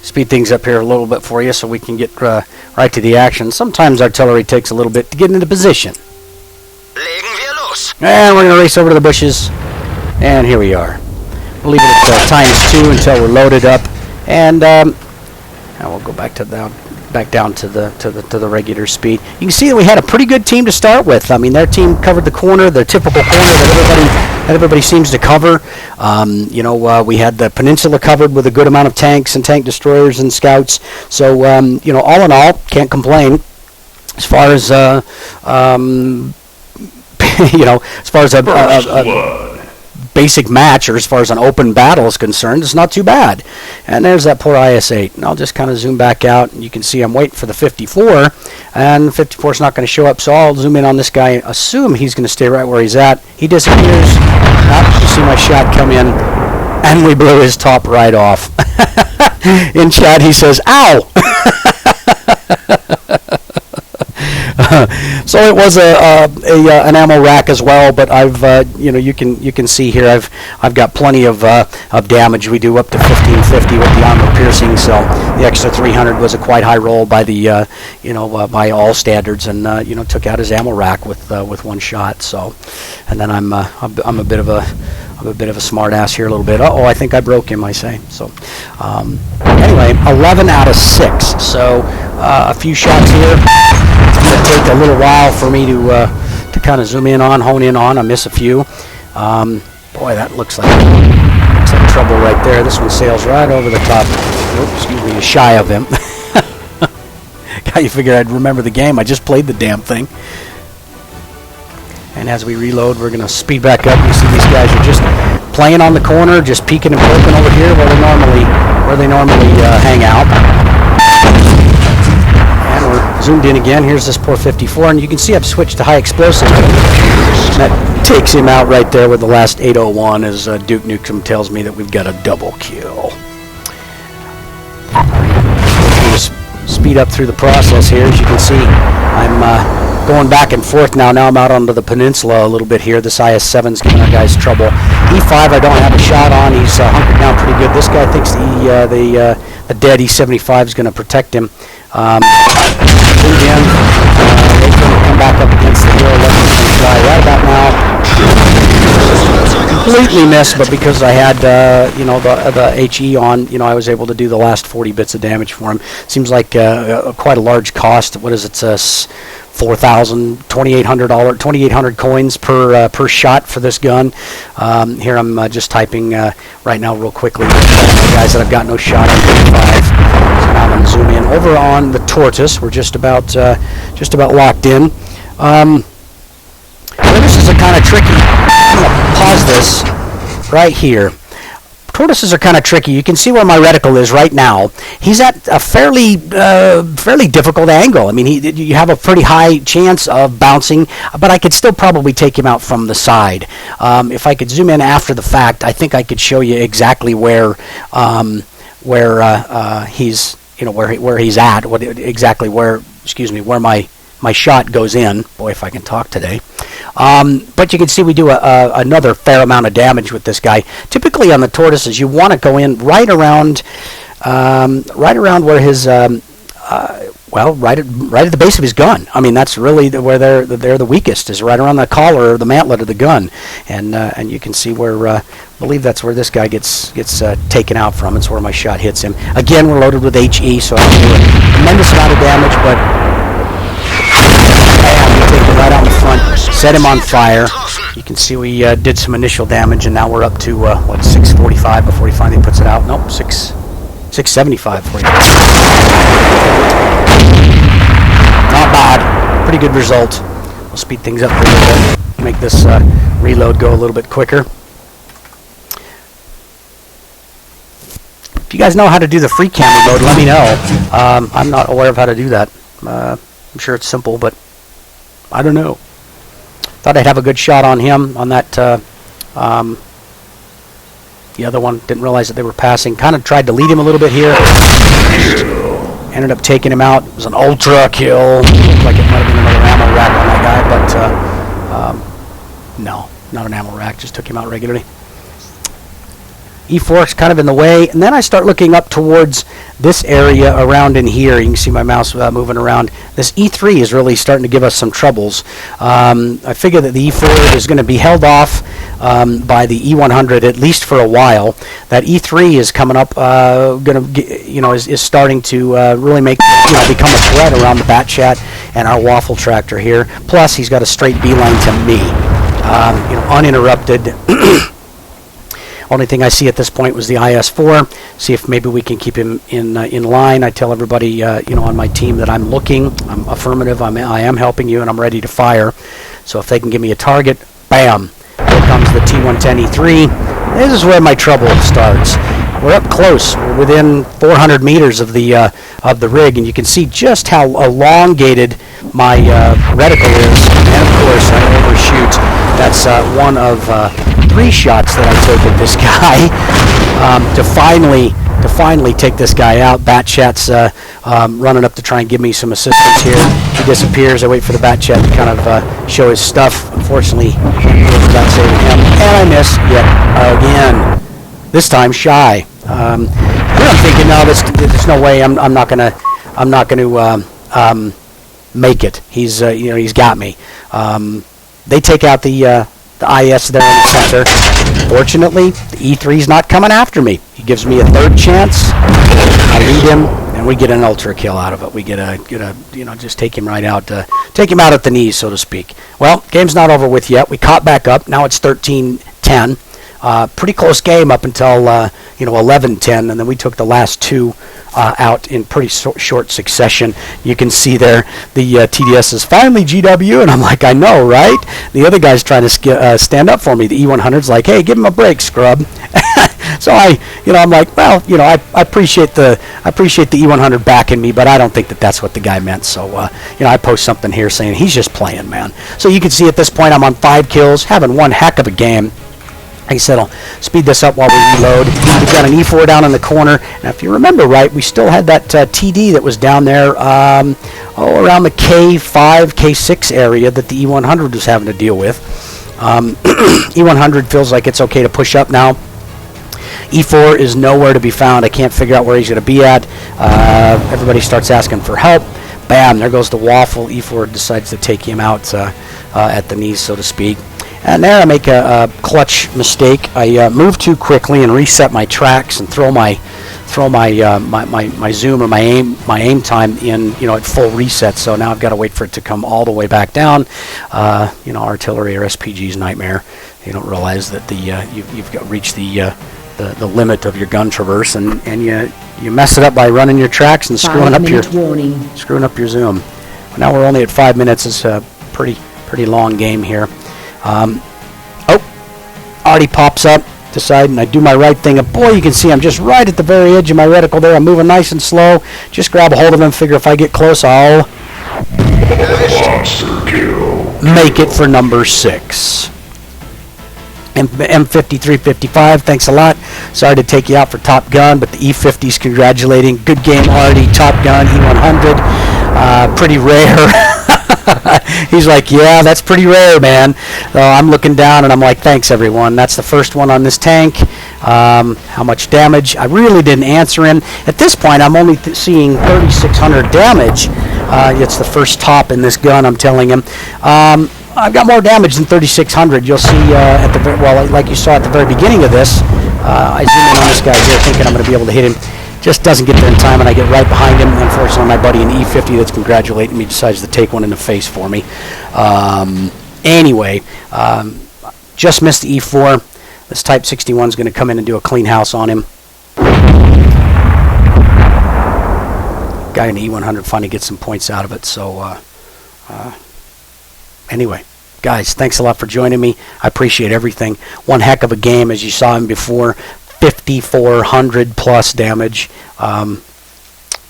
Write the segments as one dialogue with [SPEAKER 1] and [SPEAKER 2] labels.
[SPEAKER 1] Speed things up here a little bit for you so we can get right to the action. Sometimes artillery takes a little bit to get into position. And we're going to race over to the bushes. And here we are. We'll leave it at ×2 until we're loaded up. And we'll go back to down to the regular speed. You can see that we had a pretty good team to start with. I mean, their team covered the corner, the typical corner that everybody seems to cover. We had the peninsula covered with a good amount of tanks and tank destroyers and scouts. So, all in all, can't complain. As far as as far as a basic match, or as far as an open battle is concerned, it's not too bad. And there's that poor IS-8. And I'll just kind of zoom back out, and you can see I'm waiting for the 54, and the 54 is not going to show up, so I'll zoom in on this guy, assume he's going to stay right where he's at. He disappears. You see my shot come in, and we blew his top right off. In chat, he says, "Ow!" So it was an ammo rack as well, but I've you can see here I've got plenty of damage. We do up to 1550 with the armor piercing, so the extra 300 was a quite high roll by the by all standards, and took out his ammo rack with one shot. So, and then I'm a bit of a smart ass here a little bit. I think I broke him, I say. So anyway, 11 out of 6. So a few shots here. It's going to take a little while for me to kind of zoom in on, hone in on. I miss a few. Boy, that looks like trouble right there. This one sails right over the top. Oops, excuse me, shy of him. God, you figured I'd remember the game. I just played the damn thing. And as we reload, we're going to speed back up. You see these guys are just playing on the corner, just peeking and poking over here where they normally hang out. And we're zoomed in again. Here's this poor 54, and you can see I've switched to high explosive. That takes him out right there with the last 801 as Duke Nukem tells me that we've got a double kill. Just speed up through the process here. As you can see, I'm going back and forth now. Now I'm out onto the peninsula a little bit here. This IS-7's giving our guys trouble. E5 I don't have a shot on. He's hunkered down pretty good. This guy thinks the dead E75 is going to protect him. Again, they're going to come back up against the hill. Let me try right about now. Completely missed, but because I had the HE on, I was able to do the last 40 bits of damage for him. Seems like quite a large cost. What is it? $4,000, $2,800 coins per shot for this gun. Here I'm just typing right now real quickly. Guys that I've got no shot on 35. So now I'm going to zoom in over on the Tortoise. We're just about locked in. Tortoises are kind of tricky. I'm going to pause this right here. Tortoises are kind of tricky. You can see where my reticle is right now. He's at a fairly difficult angle. I mean, you have a pretty high chance of bouncing, but I could still probably take him out from the side. If I could zoom in after the fact, I think I could show you exactly where he's where he's at. Where my shot goes in. Boy, if I can talk today. But you can see we do another fair amount of damage with this guy. Typically on the Tortoises, you want to go in right around where his right at the base of his gun. I mean, that's really where they're the weakest, is right around the collar or the mantlet of the gun. And you can see where I believe that's where this guy gets taken out from. It's where my shot hits him. Again, we're loaded with HE, so I can do a tremendous amount of damage, but right out in front, set him on fire. You can see we did some initial damage, and now we're up to 645 before he finally puts it out. Nope, 675 before he puts it out. Not bad. Pretty good result. We'll speed things up a little bit, make this reload go a little bit quicker. If you guys know how to do the free cam reload, let me know. I'm not aware of how to do that. I'm sure it's simple, but I don't know. Thought I'd have a good shot on him on that. The other one, didn't realize that they were passing. Kind of tried to lead him a little bit here. Ended up taking him out. It was an ultra kill. Looked like it might have been another ammo rack on that guy, but no, not an ammo rack. Just took him out regularly. E4 is kind of in the way, and then I start looking up towards this area around in here. You can see my mouse moving around. This E3 is really starting to give us some troubles. I figure that the E4 is going to be held off by the E100 at least for a while. That E3 is coming up, is starting to really make become a threat around the Batchat and our waffle tractor here. Plus, he's got a straight beeline to me, uninterrupted. Only thing I see at this point was the IS-4. See if maybe we can keep him in line. I tell everybody, on my team that I'm looking. I'm affirmative. I am helping you, and I'm ready to fire. So if they can give me a target, bam! Here comes the T-110E3. This is where my trouble starts. We're up close. We're within 400 meters of the rig, and you can see just how elongated my reticle is. And of course, I overshoot. That's one of 3 shots that I take at this guy to finally take this guy out. Batchat's running up to try and give me some assistance here. He disappears. I wait for the Batchat to kind of show his stuff. Unfortunately, without saving him, and I miss yet again. This time shy. I'm thinking, no, there's no way. I'm not gonna make it. He's got me. They take out the IS there in the center. Fortunately, the E3's not coming after me. He gives me a 3rd chance. I lead him, and we get an ultra kill out of it. We get a just take him right out, take him out at the knees, so to speak. Well, game's not over with yet. We caught back up. Now it's 13-10. Pretty close game up until 11-10, and then we took the last 2 out in pretty short succession. You can see there the TDS is finally GW, and I'm like, I know, right? The other guy's trying to stand up for me. The E100's like, hey, give him a break, scrub. So I'm like, well, I appreciate the E100 backing me, but I don't think that that's what the guy meant. So I post something here saying he's just playing, man. So you can see at this point I'm on 5 kills, having one heck of a game. Like I said, I'll speed this up while we reload. We've got an E4 down in the corner. Now, if you remember right, we still had that TD that was down there around the K5, K6 area that the E100 was having to deal with. E100 feels like it's okay to push up now. E4 is nowhere to be found. I can't figure out where he's going to be at. Everybody starts asking for help. Bam, there goes the waffle. E4 decides to take him out at the knees, so to speak. And there I make a clutch mistake. I move too quickly and reset my tracks and throw my zoom or my aim time in at full reset. So now I've got to wait for it to come all the way back down. Artillery or SPG's nightmare. You don't realize that you've got reached the limit of your gun traverse, and you mess it up by running your tracks and screwing up your zoom. Now we're only at 5 minutes. It's a pretty long game here. Arty pops up, deciding I do my right thing, and boy, you can see I'm just right at the very edge of my reticle there. I'm moving nice and slow. Just grab a hold of him, figure if I get close, I'll make it for number 6. M5355, thanks a lot. Sorry to take you out for Top Gun, but the E50's congratulating. Good game, Arty. Top Gun, E100. Pretty rare. He's like, yeah, that's pretty rare, man. I'm looking down, and I'm like, thanks, everyone. That's the first one on this tank. How much damage? I really didn't answer him. At this point, I'm only seeing 3,600 damage. It's the first top in this gun, I'm telling him. I've got more damage than 3,600. You'll see like you saw at the very beginning of this. I zoom in on this guy here, thinking I'm going to be able to hit him. Just doesn't get there in time, and I get right behind him. Unfortunately, my buddy in E50 that's congratulating me decides to take one in the face for me. Anyway, just missed the E4. This Type 61 is going to come in and do a clean house on him. Guy in the E100 finally gets some points out of it. So, anyway, guys, thanks a lot for joining me. I appreciate everything. One heck of a game, as you saw him before. 5,400 plus damage.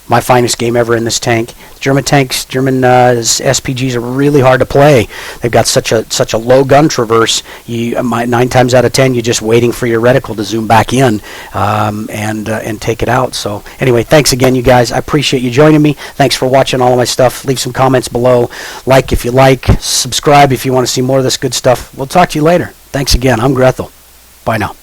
[SPEAKER 1] My finest game ever in this tank. German tanks, SPGs are really hard to play. They've got such a low gun traverse. 9 times out of 10, you're just waiting for your reticle to zoom back in and take it out. So anyway, thanks again, you guys. I appreciate you joining me. Thanks for watching all of my stuff. Leave some comments below. Like if you like. Subscribe if you want to see more of this good stuff. We'll talk to you later. Thanks again. I'm Grethel. Bye now.